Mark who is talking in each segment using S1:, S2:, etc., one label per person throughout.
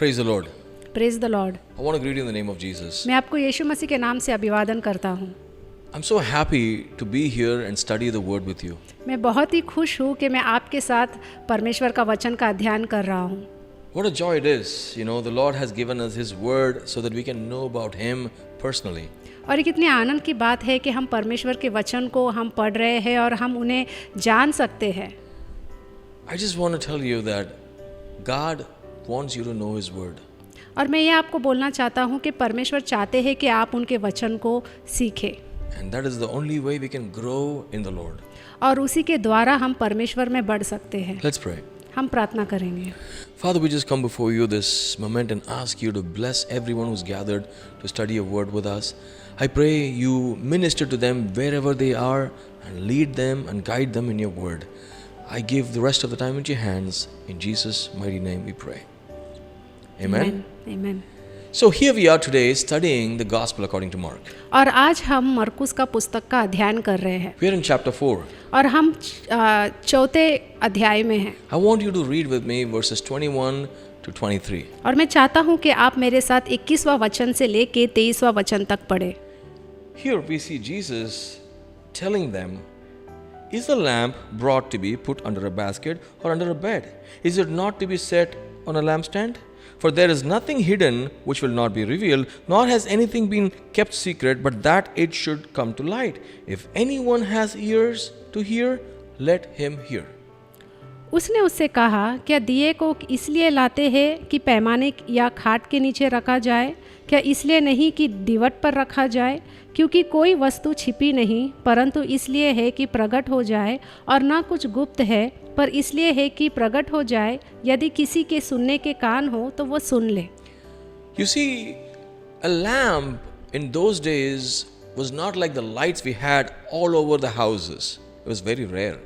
S1: Praise the Lord.
S2: Praise the Lord.
S1: I want to greet you in the name of Jesus.
S2: मैं आपको यीशु मसीह के नाम से अभिवादन करता हूँ।
S1: I'm so happy to be here and study the word with you.
S2: मैं बहुत ही खुश हूँ कि मैं आपके साथ परमेश्वर का वचन का अध्ययन कर रहा हूँ।
S1: What a joy it is. You know, the Lord has given us His word so that we can know about Him personally.
S2: और ये कितनी आनंद की बात है कि हम परमेश्वर के वचन को हम पढ़ रहे हैं और हम उन्हें जान सकते हैं।
S1: I just want to tell you that God wants you to know His word.
S2: और मैं ये आपको बोलना चाहता हूँ कि परमेश्वर चाहते हैं कि आप उनके वचन को सीखें।
S1: And that is the only way we can grow in the Lord.
S2: और उसी के द्वारा हम परमेश्वर में बढ़ सकते हैं।
S1: Let's pray.
S2: हम प्रार्थना करेंगे।
S1: Father, we just come before you this moment and ask you to bless everyone who's gathered to study your word with us. I pray you minister to them wherever they are and lead them and guide them in your word. I give the rest of the time into your hands. In Jesus' mighty name we pray. Amen.
S2: Amen.
S1: So here we are today studying the gospel according to Mark.
S2: और आज हम मरकुस का पुस्तक का अध्ययन कर रहे हैं।
S1: We are in chapter 4.
S2: और हम चौथे अध्याय में हैं।
S1: I want you to read with me verses 21 to 23.
S2: और मैं चाहता हूँ कि आप मेरे साथ 21वां वचन से लेके 23वां वचन तक पढ़ें।
S1: Here we see Jesus telling them, "Is a lamp brought to be put under a basket or under a bed? Is it not to be set on a lampstand? For there is nothing hidden which will not be revealed, nor has anything been kept secret, but that it should come to light. If anyone has ears to hear, let him hear."
S2: उसने उससे कहा, क्या दिए को इसलिए लाते हैं कि पैमाने या खाट के नीचे रखा जाए? क्या इसलिए नहीं कि दीवट पर रखा जाए? क्योंकि कोई वस्तु छिपी नहीं, परंतु इसलिए है कि प्रकट हो जाए, और ना कुछ गुप्त है, पर इसलिए है कि प्रकट हो जाए। यदि किसी के सुनने के कान हो तो वो सुन ले।
S1: You see, a lamp in those days was not like the lights we had all over the houses. It was very rare.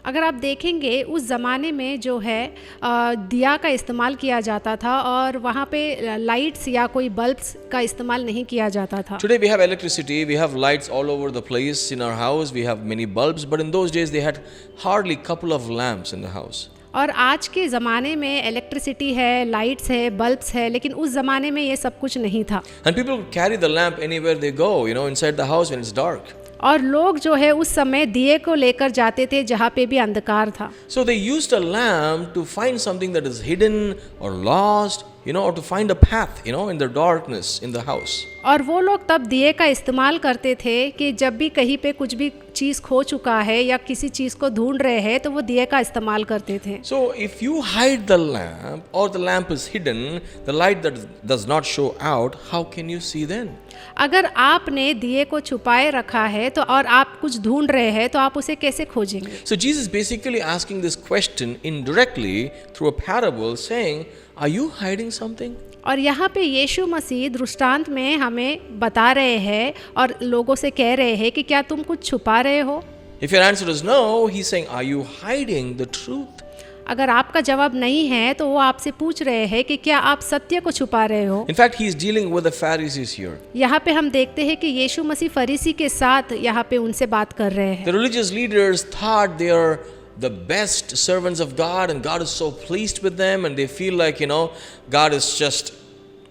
S2: अगर आप देखेंगे उस ज़माने में जो है दिया का इस्तेमाल किया जाता था और वहाँ पे लाइट्स या कोई बल्ब्स का इस्तेमाल नहीं किया जाता था।
S1: Today we have electricity, we have lights all over the place in our house, we have many bulbs, but in those days they had hardly couple of lamps in the house.
S2: और आज के ज़माने में electricity है, lights है, bulbs है, लेकिन उस ज़माने में ये सब कुछ नहीं था।
S1: And people carry the lamp anywhere they go, you know, inside the house when it's dark.
S2: और लोग जो है उस समय दिए को लेकर जाते थे जहाँ पे भी अंधकार था।
S1: So they used a lamp to find something that is hidden or lost, you know, or to find a path, you know, in the darkness in the house.
S2: और वो लोग तब दिए का इस्तेमाल करते थे कि जब भी कहीं पे कुछ भी चीज़ खो चुका है या किसी चीज़ को ढूंढ रहे हैं तो वो दिए का इस्तेमाल करते थे।
S1: So if you hide the lamp or the lamp is hidden, the light that does not show out, how can you see then?
S2: अगर आपने दिए को छुपाए रखा है तो और आप कुछ ढूंढ रहे हैं तो आप उसे कैसे खोजेंगे?
S1: So Jesus basically asking this question indirectly through a parable saying, are you hiding something?
S2: और यहाँ पे यीशु मसीह दृष्टांत में हमें बता रहे हैं और लोगों से कह रहे हैं कि क्या तुम कुछ छुपा रहे हो?
S1: If your answer is no, he's saying, are you hiding the truth?
S2: अगर आपका जवाब नहीं है तो वो आपसे पूछ रहे हैं कि क्या आप सत्य को छुपा रहे हो?
S1: In fact, he is dealing with the Pharisees here.
S2: यहाँ पे हम देखते हैं कि यीशु मसीह फरीसी के साथ यहाँ पे उनसे बात कर रहे हैं।
S1: The religious leaders thought they are the best servants of God and God is so pleased with them and they feel like, you know, God is just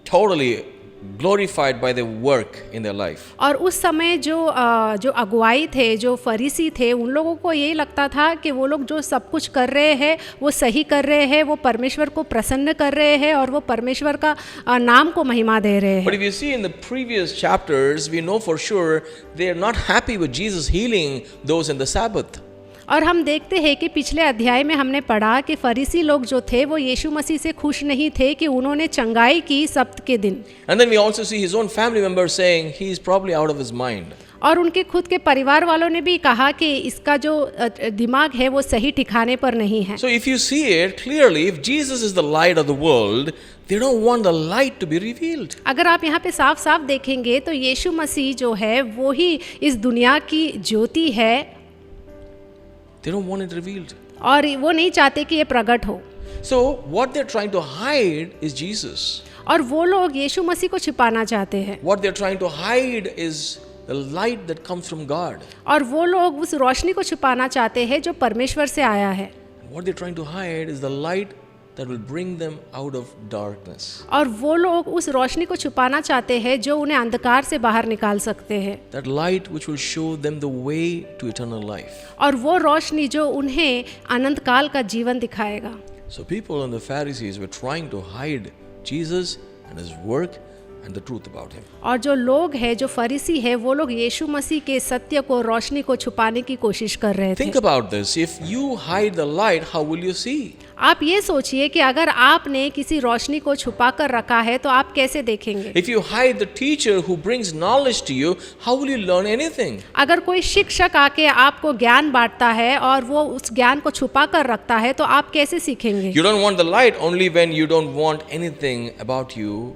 S1: totally glorified by their work in their life.
S2: और उस समय जो अगुवाई थे, जो फरीसी थे, उन लोगों को यही लगता था कि वो लोग जो सब कुछ कर रहे हैं वो सही कर रहे हैं, वो परमेश्वर को प्रसन्न कर रहे हैं और वो परमेश्वर का नाम को महिमा दे रहे
S1: But
S2: हैं।
S1: if you see in the previous chapters, we know for sure they are not happy with Jesus healing those in the Sabbath.
S2: और हम देखते हैं कि पिछले अध्याय में हमने पढ़ा कि फरीसी लोग जो थे वो यीशु मसीह से खुश नहीं थे कि उन्होंने चंगाई की सब्त के दिन।
S1: And then we also see his own family members saying he is probably out of his mind.
S2: और उनके खुद के परिवार वालों ने भी कहा कि इसका जो दिमाग है वो सही ठिकाने पर नहीं है।
S1: So if you see it clearly, if Jesus is the light of the world, they don't want the light to be revealed.
S2: अगर आप यहाँ पे साफ साफ देखेंगे तो यीशु मसीह जो है वो ही इस दुनिया की ज्योति है।
S1: They don't want it revealed.
S2: और वो नहीं चाहते कि ये प्रकट हो।
S1: So what they're trying to hide is Jesus.
S2: और वो लोग यीशु मसीह को छिपाना चाहते हैं।
S1: What they're trying to hide is the light that comes from God.
S2: और वो लोग उस रोशनी को छिपाना चाहते हैं जो परमेश्वर से आया है।
S1: What they're trying to hide is the light that will bring them out of darkness.
S2: और वो लोग उस रोशनी को छुपाना चाहते हैं जो उन्हें अंधकार से बाहर निकाल सकते हैं,
S1: That light which will show them the way to eternal life.
S2: और वो रोशनी जो उन्हें अनंत काल का जीवन दिखाएगा।
S1: So people and the Pharisees were trying to hide Jesus and his work and the truth about him.
S2: और जो लोग हैं, जो फरीसी है, वो लोग यीशु मसीह के सत्य को, रोशनी को छुपाने की कोशिश कर रहे थे।
S1: Think about this. If you hide the light, how will you see?
S2: आप ये सोचिए कि अगर आपने किसी रोशनी को छुपा कर रखा है तो आप कैसे देखेंगे?
S1: If you hide the teacher who brings knowledge to you, how will you learn anything?
S2: अगर कोई शिक्षक आके आपको ज्ञान बांटता है और वो उस ज्ञान को छुपा कर रखता है तो आप कैसे सीखेंगे?
S1: You don't want the light only when you don't want anything about you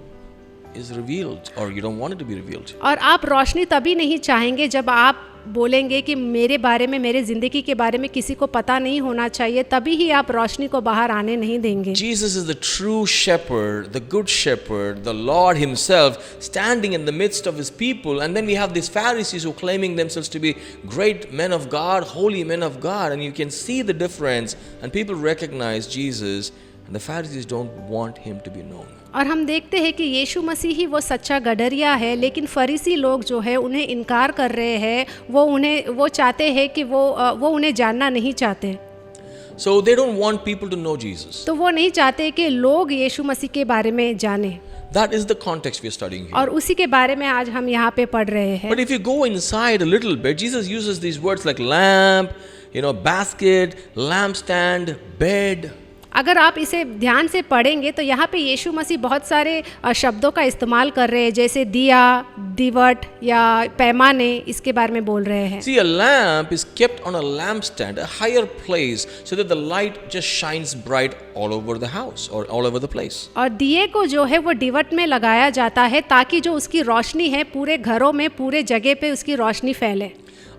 S1: is revealed, or you don't want it to be revealed.
S2: और आप रोशनी तभी नहीं चाहेंगे जब आप बोलेंगे कि मेरे बारे में, मेरे जिंदगी के बारे में किसी को पता नहीं होना चाहिए, तभी ही आप रोशनी को बाहर आने नहीं देंगे।
S1: Jesus is the true shepherd, the good shepherd, the Lord himself standing in the midst of his people, and then we have these Pharisees who are claiming themselves to be great men of God, holy men of God, and you can see the difference, and people recognize Jesus, and the Pharisees don't want him to be known.
S2: और हम देखते हैं कि यीशु मसीह ही वो सच्चा गडरिया है, लेकिन फरीसी लोग जो है उन्हें इनकार कर रहे हैं, वो चाहते हैं कि वो उन्हें जानना नहीं चाहते।
S1: So they don't want people to know Jesus.
S2: तो वो नहीं चाहते कि लोग यीशु मसीह के बारे में जाने।
S1: That is the context we are studying here.
S2: और उसी के बारे में आज हम यहाँ पे पढ़ रहे हैं।
S1: But if you go inside a little bit, Jesus uses these words like lamp, basket, lampstand, bed.
S2: अगर आप इसे ध्यान से पढ़ेंगे तो यहाँ पे यीशु मसीह बहुत सारे शब्दों का इस्तेमाल कर रहे हैं, जैसे दिया, दिवट या पैमाने, इसके बारे में बोल रहे हैं।
S1: See, a lamp is kept on a lampstand, a higher place, so that the light just shines bright all over the house or all over the place.
S2: और दिए को जो है वो दिवट में लगाया जाता है ताकि जो उसकी रोशनी है पूरे घरों में, पूरे जगह पे उसकी रोशनी फैले।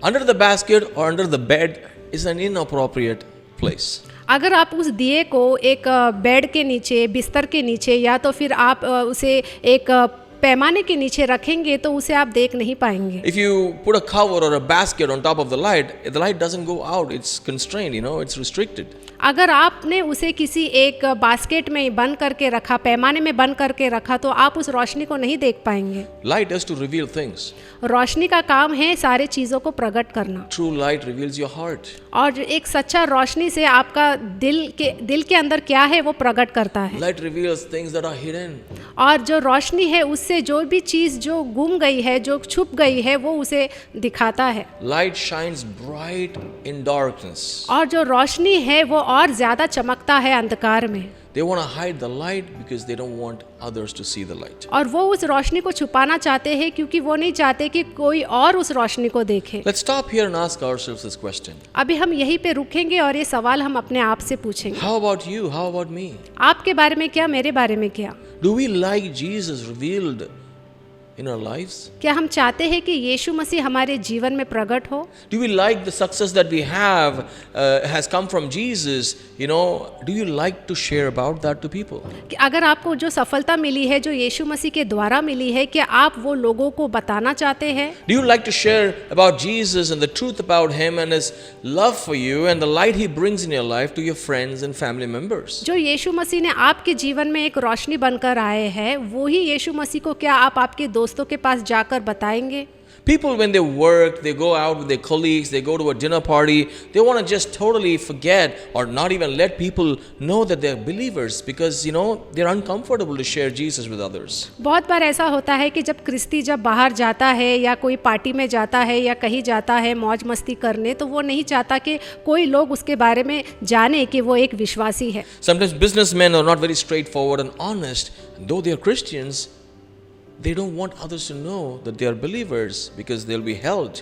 S1: Under the basket or under the bed is an inappropriate place.
S2: अगर आप उस दिए को एक बेड के नीचे, बिस्तर के नीचे, या तो फिर आप उसे एक पैमाने के नीचे रखेंगे तो उसे आप देख नहीं पाएंगे।
S1: If you put a cover or a basket on top of the light doesn't go out. It's constrained, it's restricted.
S2: अगर आपने उसे किसी एक बास्केट में बंद करके रखा, पैमाने में बंद करके रखा, तो आप उस रोशनी को नहीं देख पाएंगे।
S1: Light is to reveal things.
S2: रोशनी का काम है सारे चीज़ों को प्रकट करना।
S1: True light reveals your heart.
S2: और एक सच्चा रोशनी से आपका दिल के अंदर क्या है वो प्रकट करता है।
S1: Light reveals things that are hidden.
S2: और जो रोशनी है उससे जो भी चीज़ जो गुम गई है, जो छुप गई है, वो उसे दिखाता है।
S1: Light shines bright in darkness.
S2: और जो रोशनी है वो और ज़्यादा चमकता है अंधकार में।
S1: They want to hide the light because they don't want others to see the light.
S2: और वो उस रोशनी को छुपाना चाहते हैं क्योंकि वो नहीं चाहते कि कोई और उस रोशनी को देखे।
S1: Let's stop here and ask ourselves this question.
S2: अभी हम यहीं पे रुकेंगे और ये सवाल हम अपने आप से पूछेंगे।
S1: How about you? How about me?
S2: आपके बारे में क्या, मेरे बारे में क्या?
S1: Do we like Jesus revealed in our lives?
S2: क्या हम चाहते हैं कि यीशु मसीह हमारे जीवन में प्रकट हो?
S1: Do we like the success that we have has come from Jesus? Do you like to share about that to people?
S2: कि अगर आपको जो सफलता मिली है, जो यीशु मसीह के द्वारा मिली है, क्या आप वो लोगों को बताना चाहते हैं?
S1: Do you like to share about Jesus and the truth about him and his love for you and the light he brings in your life to your friends and family members?
S2: जो यीशु मसीह ने आपके जीवन में एक रोशनी बनकर आए हैं, वो ही यीशु मसीह को क्या आप आपके दोस्तों के पास जाकर बताएंगे?
S1: People, when they work, they go out with their colleagues, they go to a dinner party, they want to just totally forget or not even let people know that they're believers because, they're uncomfortable to share Jesus with others.
S2: बहुत बार ऐसा होता है कि जब क्रिस्ती जब बाहर जाता है या कोई पार्टी में जाता है या कहीं जाता है मौज मस्ती करने, तो वो नहीं चाहता कि कोई लोग उसके बारे में जाने कि वो एक विश्वासी है।
S1: Sometimes businessmen are not very straightforward and honest, though they are Christians. They don't want others to know that they are believers because they'll be held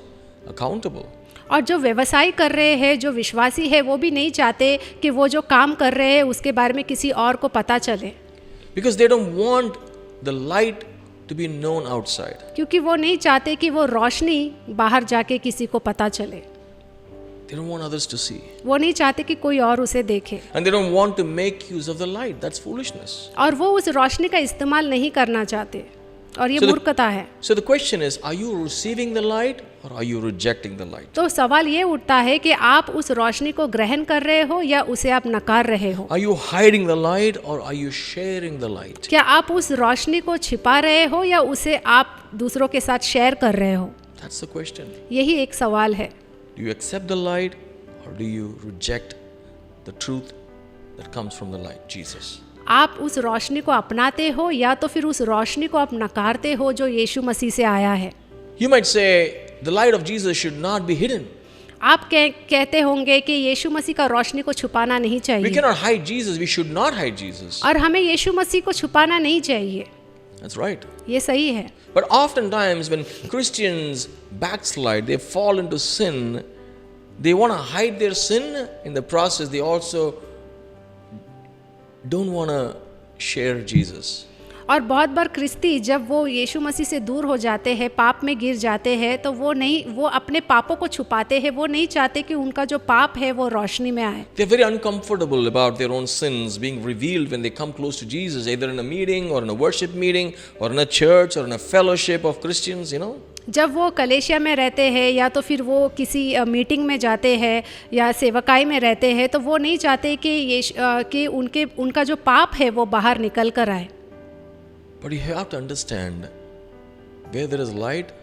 S1: accountable.
S2: और जो व्यवसाय कर रहे हैं, जो विश्वासी है, वो भी नहीं चाहते कि वो जो काम कर रहे हैं उसके बारे में किसी और को पता चले।
S1: Because they don't want the light to be known outside.
S2: क्योंकि वो नहीं चाहते कि वो रोशनी बाहर जाके किसी को पता चले।
S1: They don't want others to see.
S2: वो नहीं चाहते कि कोई और उसे देखे।
S1: And they don't want to make use of the light. That's foolishness.
S2: और वो उस रोशनी का इस्तेमाल नहीं करना चाहते। और ये
S1: So the-
S2: मूर्खता है।
S1: So the question is, are you receiving the light or are you rejecting the light?
S2: तो सवाल ये उठता है कि आप उस रोशनी को ग्रहण कर रहे हो या उसे आप नकार रहे हो।
S1: Are you hiding the light or are you sharing the light?
S2: क्या आप उस रोशनी को छिपा रहे हो या उसे आप दूसरों के साथ शेयर कर रहे हो?
S1: That's the question.
S2: यही एक सवाल है।
S1: Do you accept the light or do you reject the truth that comes from the light, Jesus?
S2: आप उस रोशनी को अपनाते हो या तो फिर उस रोशनी को आप नकारते हो जो यीशु मसीह से आया है।
S1: You might say the light of Jesus should not be hidden.
S2: आप कहते होंगे कि यीशु मसीह का रोशनी को छुपाना नहीं
S1: We
S2: चाहिए
S1: cannot hide Jesus. We should not hide Jesus.
S2: और हमें यीशु मसीह को छुपाना नहीं चाहिए।
S1: That's right.
S2: ये सही है।
S1: But oftentimes when Christians backslide, they fall into sin, they want to hide their sin. In the process, they also don't want to share Jesus.
S2: और बहुत बार क्रिस्ती जब वो यीशु मसीह से दूर हो जाते हैं, पाप में गिर जाते हैं, तो वो अपने पापों को छुपाते हैं। वो नहीं चाहते कि उनका जो पाप है वो रोशनी में आए।
S1: They're very uncomfortable about their own sins being revealed when they come close to Jesus, either in a meeting or in a worship meeting or in a church or in a fellowship of Christians, you know.
S2: जब वो कलेशिया में रहते हैं या तो फिर वो किसी मीटिंग में जाते हैं या सेवकाई में रहते हैं, तो वो नहीं चाहते कि उनका जो पाप है वो बाहर निकल कर आए।
S1: But you have to understand, where there is light,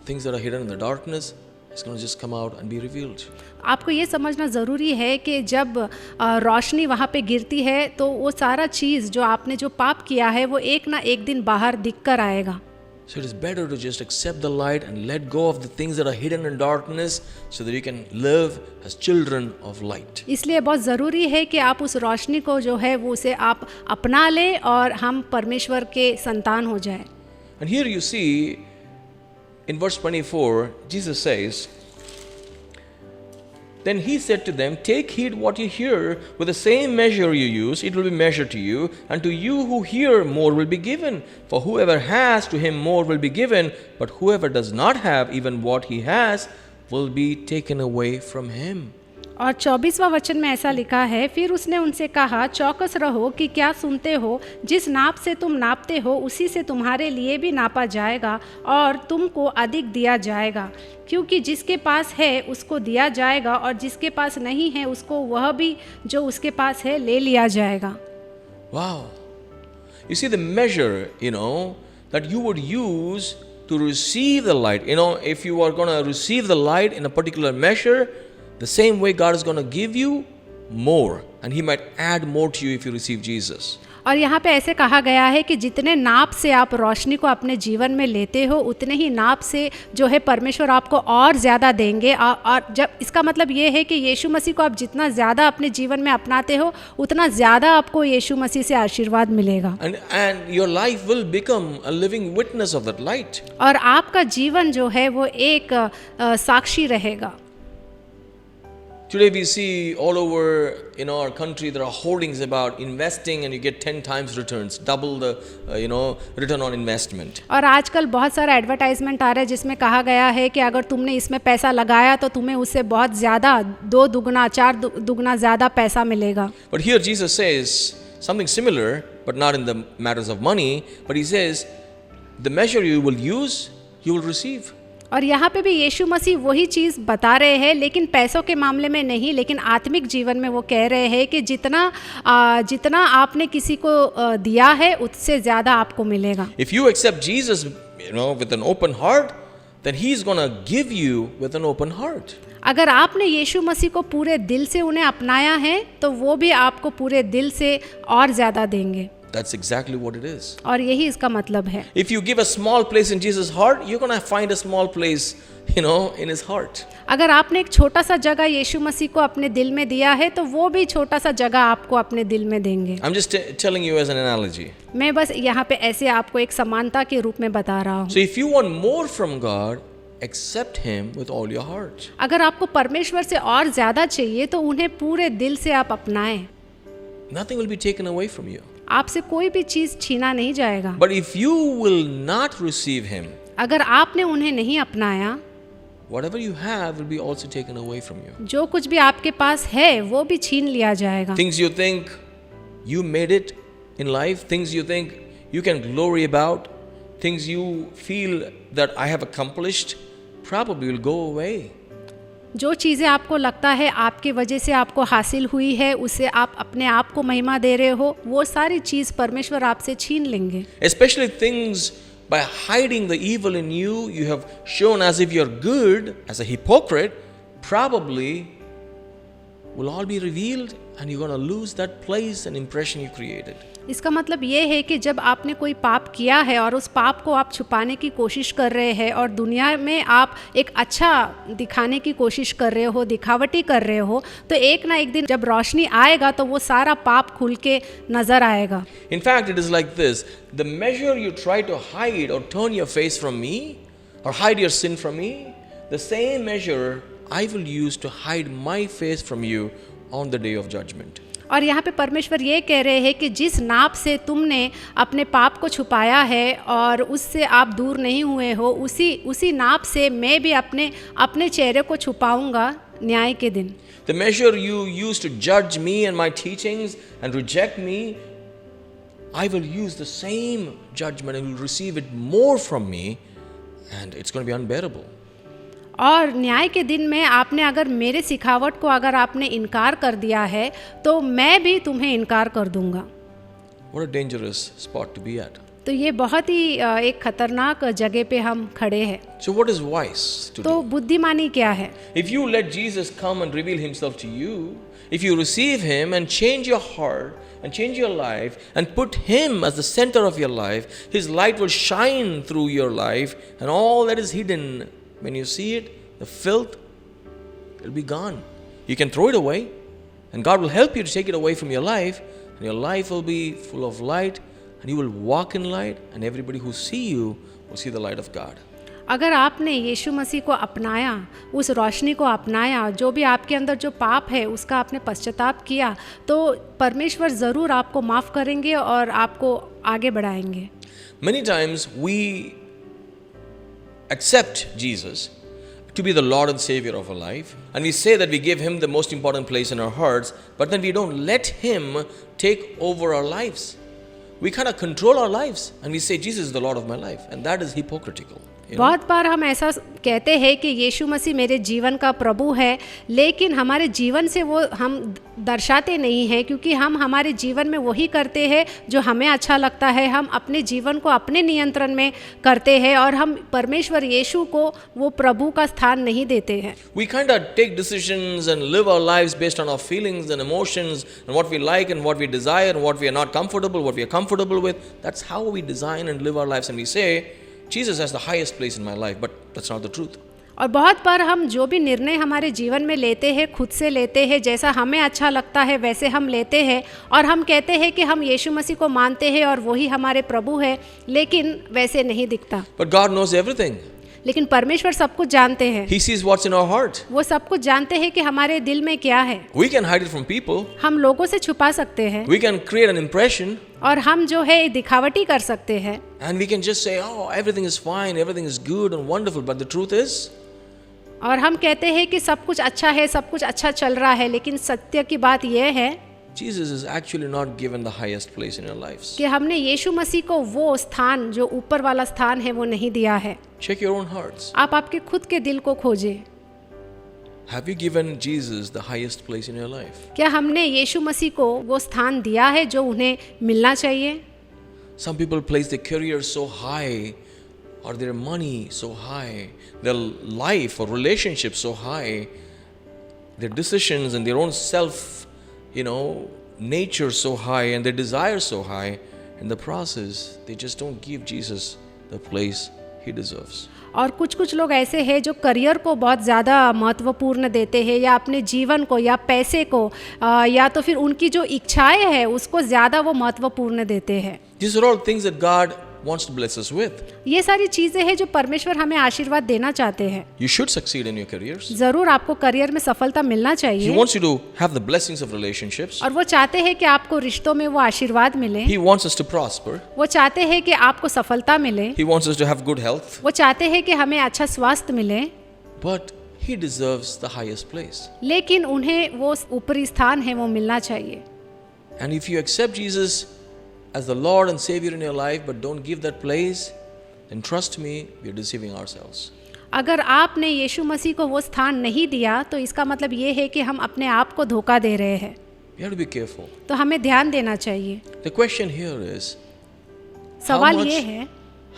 S1: things that are hidden in the darkness is going to just come out and be revealed.
S2: आपको ये समझना ज़रूरी है कि जब रोशनी वहाँ पे गिरती है तो वो सारा चीज़ जो आपने जो पाप किया है वो एक ना एक दिन बाहर दिख कर आएगा।
S1: So it is better to just accept the light and let go of the things that are hidden in darkness so that you can live as children of light.
S2: इसलिए बहुत ज़रूरी है कि आप उस रोशनी को जो है वो उसे आप अपना लें और हम परमेश्वर के संतान हो जाए।
S1: And here you see in verse 24, Jesus says, Then he said to them, Take heed what you hear. With the same measure you use, it will be measured to you. And to you who hear, more will be given. For whoever has, to him more will be given. But whoever does not have, even what he has, will be taken away from him.
S2: और 24वां वचन में ऐसा लिखा है, फिर उसने उनसे कहा, चौकस रहो कि क्या सुनते हो। जिस नाप से तुम नापते हो उसी से तुम्हारे लिए भी नापा जाएगा और तुमको अधिक दिया जाएगा। क्योंकि जिसके पास है उसको दिया जाएगा और जिसके पास नहीं है उसको वह भी जो उसके पास है ले लिया जाएगा।
S1: Wow. You see the measure, that you would use to receive the light. If you are going to receive the light in a particular measure, the same way God is going to give you more, and He might add more to you if you receive Jesus.
S2: और यहाँ पे ऐसे कहा गया है कि जितने नाप से आप रोशनी को अपने जीवन में लेते हो उतने ही नाप से जो है परमेश्वर आपको और ज़्यादा देंगे। और जब इसका मतलब ये है कि यीशु मसीह को आप जितना ज़्यादा अपने जीवन में अपनाते हो उतना ज़्यादा आपको यीशु मसीह से आशीर्वाद मिलेगा।
S1: And your life will become a living witness of that light.
S2: और आपका जीवन जो है वो एक साक्षी रहेगा।
S1: Today we see all over our country there are hoardings about investing and you get 10 times returns, double the return on investment.
S2: और आजकल बहुत सारा एडवर्टाइजमेंट आ रहा है जिसमें कहा गया है कि अगर तुमने इसमें पैसा लगाया तो तुम्हें उससे बहुत ज़्यादा 2 दुगना 4 दुगना ज़्यादा पैसा मिलेगा।
S1: But here Jesus says something similar, but not in the matters of money, but He says the measure you will use, you will receive.
S2: और यहाँ पे भी यीशु मसीह वही चीज़ बता रहे हैं, लेकिन पैसों के मामले में नहीं, लेकिन आत्मिक जीवन में वो कह रहे हैं कि जितना आपने किसी को दिया है उससे ज़्यादा आपको मिलेगा।
S1: If you accept Jesus, with an open heart, then He is going to give you with an open heart.
S2: अगर आपने यीशु मसीह को पूरे दिल से उन्हें अपनाया है तो वो भी आपको पूरे दिल से और ज़्यादा देंगे।
S1: That's exactly what it is.
S2: और यही इसका मतलब है।
S1: If you give a small place in Jesus' heart, you're going to find a small place, in His heart.
S2: अगर आपने एक छोटा सा जगह यीशु मसीह को अपने दिल में दिया है तो वो भी छोटा सा जगह आपको अपने दिल में देंगे।
S1: I'm just telling you as an analogy.
S2: मैं बस यहाँ पे ऐसे आपको एक समानता के रूप में बता रहा हूँ।
S1: So if you want more from God, accept Him with all your heart.
S2: अगर आपको परमेश्वर से और ज़्यादा चाहिए तो उन्हें पूरे दिल से आप अपनाएं।
S1: Nothing will be taken away from you.
S2: आपसे कोई भी चीज़ छीना नहीं जाएगा।
S1: But if you will not receive Him,
S2: अगर आपने उन्हें नहीं अपनाया,
S1: whatever you have will be also taken away from you.
S2: जो कुछ भी आपके पास है वो भी छीन लिया जाएगा।
S1: Things you think you made it in life, things you think you can glory about, things you feel that I have accomplished probably will go away.
S2: जो चीज़ें आपको लगता है आपकी वजह से आपको हासिल हुई है, उसे आप अपने आप को महिमा दे रहे हो, वो सारी चीज़ परमेश्वर आपसे छीन लेंगे.
S1: Especially things by hiding the evil in you, you have shown as if you're good, as a hypocrite, probably will all be revealed and you're going to lose that place and impression you created.
S2: इसका मतलब ये है कि जब आपने कोई पाप किया है और उस पाप को आप छुपाने की कोशिश कर रहे हैं और दुनिया में आप एक अच्छा दिखाने की कोशिश कर रहे हो, दिखावटी कर रहे हो, तो एक ना एक दिन जब रोशनी आएगा तो वो सारा पाप खुल के नज़र आएगा.
S1: In fact, it is like this: the measure you try to hide or turn your face from me or hide your sin from me, the same measure I will use to hide my face from you on the day of judgment.
S2: और यहाँ पे परमेश्वर ये कह रहे हैं कि जिस नाप से तुमने अपने पाप को छुपाया है और उससे आप दूर नहीं हुए हो, उसी नाप से मैं भी अपने चेहरे को छुपाऊंगा न्याय के दिन.
S1: The measure you use to judge me and my teachings and reject me, I will use the same judgment and will receive it more from me, and it's going to be unbearable.
S2: और न्याय के दिन में आपने अगर मेरे सिखावट को अगर आपने इनकार कर दिया है तो मैं भी तुम्हें इनकार कर दूंगा.
S1: What a dangerous spot to be at.
S2: तो ये बहुत ही एक खतरनाक जगह पे हम खड़े हैं.
S1: So what is wise to
S2: तो
S1: do?
S2: बुद्धिमानी क्या है?
S1: If you let Jesus come and reveal himself to you, if you receive him and change your heart and change your life and put him as the center of your life, his light will shine through your life and all that is hidden, when you see it, the filth, it'll be gone. You can throw it away and God will help you to take it away from your life, and your life will be full of light and you will walk in light and everybody who see you will see the light of God.
S2: अगर आपने यीशु मसीह को अपनाया, उस रोशनी को अपनाया, जो भी आपके अंदर जो पाप है उसका आपने पश्चाताप किया, तो परमेश्वर ज़रूर आपको माफ़ करेंगे और आपको आगे बढ़ाएंगे.
S1: Many times we accept Jesus to be the Lord and Savior of our life, and we say that we give him the most important place in our hearts, but then we don't let him take over our lives. We kind of control our lives and we say Jesus is the Lord of my life, and that is hypocritical.
S2: बहुत बार हम ऐसा कहते हैं कि यीशु मसीह मेरे जीवन का प्रभु है, लेकिन हमारे जीवन से वो हम दर्शाते नहीं हैं, क्योंकि हम हमारे जीवन में वही करते हैं जो हमें अच्छा लगता है. हम अपने जीवन को अपने नियंत्रण में करते हैं और हम परमेश्वर यीशु को वो प्रभु का स्थान नहीं देते हैं.
S1: We kind of take decisions and live our lives based on our feelings and emotions and what we like and what we desire and what we are not comfortable, what we are comfortable with. That's how we design and live our lives, and we say Jesus has the highest place in my life, but that's not the truth.
S2: और बहुत बार हम जो भी निर्णय हमारे जीवन में लेते हैं खुद से लेते हैं, जैसा हमें अच्छा लगता है वैसे हम लेते हैं और हम कहते हैं कि हम यीशु मसीह को मानते हैं और वही हमारे प्रभु है, लेकिन वैसे नहीं दिखता.
S1: But God knows everything.
S2: लेकिन परमेश्वर सब कुछ जानते हैं.
S1: He sees what's in our heart.
S2: वो सब कुछ जानते हैं कि हमारे दिल में क्या है.
S1: We can hide it from people.
S2: हम लोगों से छुपा सकते हैं
S1: We can create an impression.
S2: और हम जो है दिखावटी कर सकते हैं.
S1: And we can just say, oh, everything is fine, everything is good and wonderful. But the truth is,
S2: और हम कहते हैं कि सब कुछ अच्छा है, सब कुछ अच्छा चल रहा है, लेकिन सत्य की बात यह है
S1: Jesus is actually not given the highest place in your lives.
S2: कि हमने यीशु मसीह को वो स्थान जो ऊपर वाला स्थान है वो नहीं दिया है.
S1: Check your own hearts.
S2: आप आपके खुद के दिल को खोजें.
S1: Have you given Jesus the highest place in your life?
S2: क्या हमने यीशु मसीह को वो स्थान दिया है जो उन्हें मिलना चाहिए?
S1: Some people place their career so high, or their money so high, their life or relationship so high, their decisions and their own self, nature so high and their desire so high. In the process, they just don't give Jesus the place he deserves.
S2: और कुछ लोग ऐसे हैं जो career को बहुत ज़्यादा महत्वपूर्ण देते हैं, या अपने जीवन को, या पैसे को, या तो फिर उनकी जो इच्छाएं हैं उसको ज़्यादा वो महत्वपूर्ण देते हैं.
S1: These are all things that God wants to bless us with.
S2: ये सारी चीज़ें हैं जो परमेश्वर हमें आशीर्वाद देना चाहते हैं.
S1: You should succeed in your careers.
S2: ज़रूर आपको करियर में सफलता मिलना
S1: He
S2: चाहिए.
S1: wants you to have the blessings of relationships.
S2: और वो चाहते हैं कि आपको रिश्तों में वो आशीर्वाद मिले.
S1: He wants us to prosper.
S2: वो चाहते हैं कि आपको सफलता मिले.
S1: He wants us to have good health.
S2: वो चाहते हैं कि हमें अच्छा स्वास्थ्य मिले.
S1: But he deserves the highest place.
S2: लेकिन उन्हें वो ऊपरी स्थान है वो मिलना चाहिए.
S1: And if you accept Jesus as the Lord and Savior in your life but don't give that place, then trust me, we are deceiving ourselves.
S2: अगर आपने यीशु मसीह को वो स्थान नहीं दिया तो इसका मतलब ये है कि हम अपने आप को धोखा दे रहे हैं।
S1: We have to be careful.
S2: तो हमें ध्यान देना चाहिए।
S1: The question here is,
S2: सवाल ये है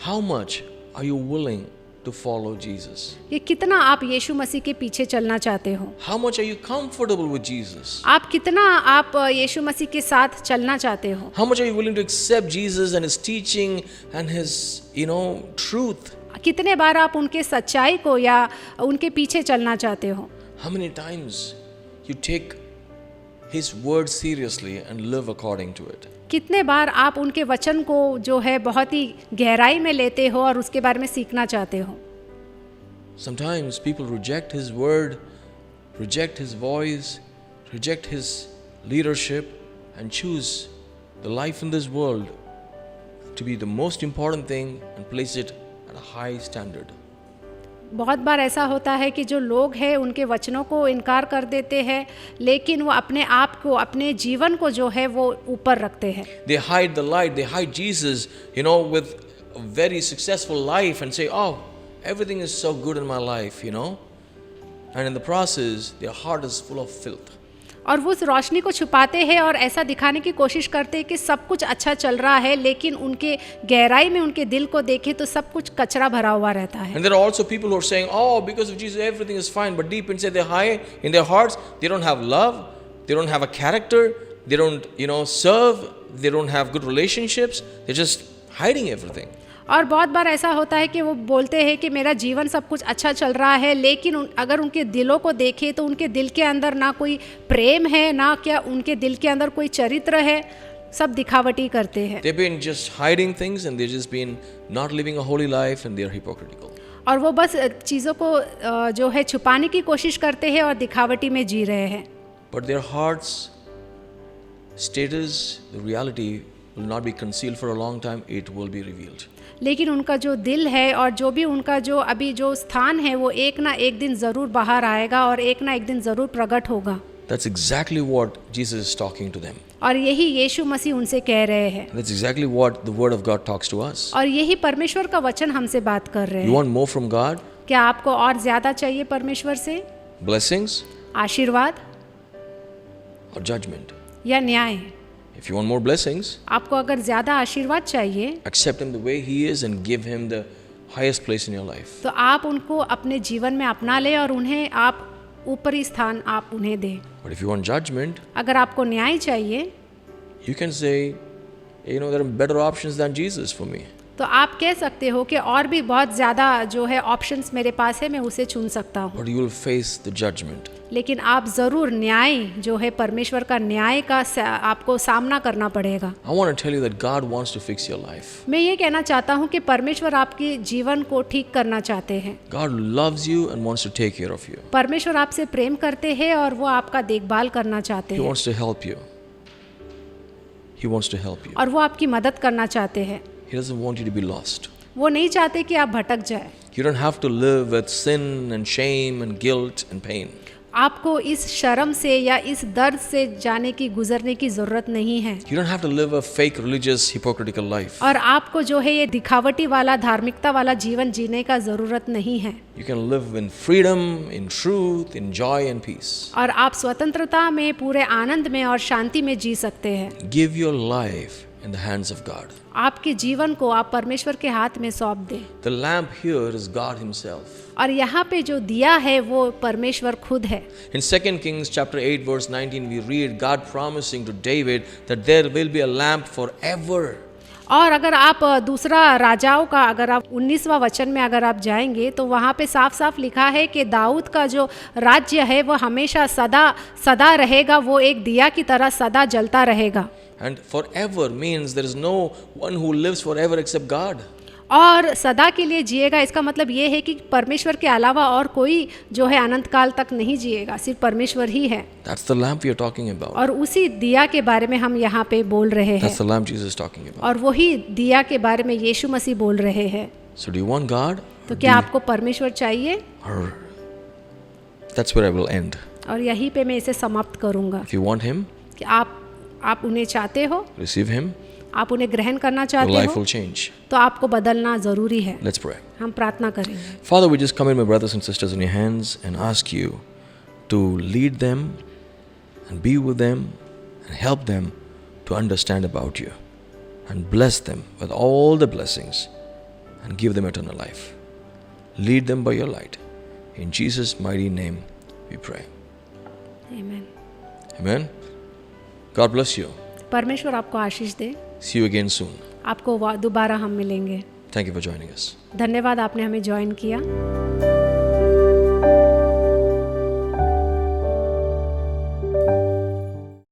S1: how much are you willing to follow Jesus?
S2: कि कितना आप यीशु मसीह के पीछे चलना चाहते हो,
S1: How much are you comfortable with Jesus?
S2: आप कितना आप यीशु मसीह के साथ चलना चाहते हो,
S1: How much are you willing to accept Jesus and his teaching and his, truth?
S2: कितने बार आप उनके सच्चाई को या उनके पीछे चलना चाहते हो।
S1: How many times you take his word seriously and live according to it?
S2: कितने बार आप उनके वचन को जो है बहुत ही गहराई में लेते हो और उसके बारे में सीखना चाहते हो।
S1: Sometimes people reject his word, reject his voice, reject his leadership and choose the life in this world to be the most important thing and place it at a high standard.
S2: बहुत बार ऐसा होता है कि जो लोग हैं उनके वचनों को इनकार कर देते हैं, लेकिन वो अपने आप को, अपने जीवन को जो है वो ऊपर रखते हैं।
S1: They hide the light, they hide Jesus, with a very successful life and say, oh, everything is so good in my life, And in the process, their heart is full of filth.
S2: और वो उस रोशनी को छुपाते हैं और ऐसा दिखाने की कोशिश करते हैं कि सब कुछ अच्छा चल रहा है, लेकिन उनके गहराई में उनके दिल को देखें तो सब कुछ कचरा भरा हुआ रहता है।
S1: And there are also people who are saying, oh, because of Jesus everything is fine, but deep inside they hide in their hearts, they don't have love, they don't have a character, they don't, serve, they don't have good relationships, they're just hiding everything.
S2: और बहुत बार ऐसा होता है कि वो बोलते हैं कि मेरा जीवन सब कुछ अच्छा चल रहा है, लेकिन अगर उनके दिलों को देखें तो उनके दिल के अंदर ना कोई प्रेम है, ना क्या उनके दिल के अंदर कोई चरित्र है, सब दिखावटी करते हैं।
S1: They've been just hiding things and they've just been not living a holy life and they're hypocritical.
S2: और वो बस चीज़ों को जो है छुपाने की कोशिश करते हैं और दिखावटी में जी रहे हैं।
S1: But their hearts, status, the reality will not be concealed for a long time, it will be revealed.
S2: लेकिन उनका जो दिल है और जो भी उनका जो अभी जो स्थान है वो एक ना एक दिन ज़रूर बाहर आएगा और एक ना एक दिन ज़रूर प्रकट होगा।
S1: That's exactly what Jesus is talking to them.
S2: और यही यीशु मसीह उनसे कह रहे हैं।
S1: That's exactly what the Word of God talks to us.
S2: और यही परमेश्वर का वचन हमसे बात कर रहे
S1: You
S2: हैं।
S1: want more from God?
S2: क्या आपको और ज़्यादा चाहिए परमेश्वर से?
S1: Blessings
S2: आशीर्वाद
S1: or judgment?
S2: या न्याय?
S1: If you want more blessings,
S2: आपको अगर ज़्यादा आशीर्वाद चाहिए
S1: accept Him the way He is and give Him the highest place in your life.
S2: तो आप उनको अपने जीवन में अपना लें और उन्हें आप ऊपरी स्थान आप उन्हें दें।
S1: But if you want judgment,
S2: अगर आपको न्याय चाहिए
S1: you can say, there are better options than Jesus for me.
S2: तो आप कह सकते हो कि और भी बहुत ज़्यादा जो है ऑप्शंस मेरे पास है, मैं उसे चुन सकता हूँ।
S1: But you will face the judgment.
S2: लेकिन आप ज़रूर न्याय जो है परमेश्वर का न्याय का आपको सामना करना पड़ेगा।
S1: I want to tell you that God wants to fix your life.
S2: मैं ये कहना चाहता हूँ कि परमेश्वर आपके जीवन को ठीक करना चाहते हैं।
S1: God loves you and wants to take care of you.
S2: परमेश्वर आपसे प्रेम करते हैं और वो आपका देखभाल करना चाहते
S1: He
S2: हैं।
S1: wants to help you. He wants to help you.
S2: और वो आपकी मदद करना चाहते हैं।
S1: He doesn't want you to be lost.
S2: वो नहीं चाहते कि आप भटक जाए।
S1: You don't have to live with sin and shame and guilt and pain.
S2: आपको इस शर्म से या इस दर्द से जाने की गुजरने की ज़रूरत नहीं है।
S1: You don't have to live a fake religious hypocritical life.
S2: और आपको जो है ये दिखावटी वाला धार्मिकता वाला जीवन जीने का ज़रूरत नहीं है।
S1: You can live in freedom, in truth, in joy and peace.
S2: और आप स्वतंत्रता में, पूरे आनंद में और शांति में जी सकते हैं।
S1: Give your life in the hands of God.
S2: आपके जीवन को आप परमेश्वर के हाथ में सौंप दें।
S1: The lamp here is God Himself.
S2: और यहाँ पे जो दिया है वो परमेश्वर खुद है।
S1: In 2 Kings chapter 8 verse 19 we read God promising to David that there will be a lamp forever.
S2: और अगर आप दूसरा राजाओं का अगर आप 19वां वचन में अगर आप जाएंगे तो वहाँ पे साफ साफ लिखा है कि दाऊद का जो राज्य है वो हमेशा सदा सदा रहेगा, वो एक दिया की तरह सदा जलता रहेगा।
S1: And forever means there is no one who lives forever except God.
S2: और सदा के लिए जिएगा, इसका मतलब ये है कि परमेश्वर के अलावा और कोई जो है अनंत काल तक नहीं जिएगा, सिर्फ परमेश्वर ही है।
S1: That's the lamp we are talking about.
S2: और उसी दिया के बारे में हम यहाँ पे बोल रहे हैं।
S1: That's the lamp Jesus is talking about.
S2: और वही दिया के बारे में यीशु मसीह बोल रहे हैं।
S1: So do you want God?
S2: तो क्या आपको परमेश्वर चाहिए?
S1: Or that's where I will end.
S2: और यहीं पे मैं इसे समाप्त करूँगा
S1: If you want Him,
S2: कि आप उन्हें चाहते हो,
S1: receive Him.
S2: आप उन्हें ग्रहण करना
S1: your
S2: चाहते
S1: life
S2: हो
S1: will change.
S2: तो आपको बदलना ज़रूरी है।
S1: Let's pray.
S2: हम प्रार्थना करेंगे।
S1: Father, we just commit my brothers and sisters in your hands and ask you to lead them and be with them and help them to understand about you and bless them with all the blessings and give them eternal life. Lead them by your light. In Jesus' mighty name we pray.
S2: आमीन।
S1: Amen. God bless you.
S2: परमेश्वर आपको आशीष दे।
S1: See you again soon.
S2: आपको दोबारा हम मिलेंगे।
S1: Thank you for joining us.
S2: धन्यवाद आपने हमें ज्वाइन किया।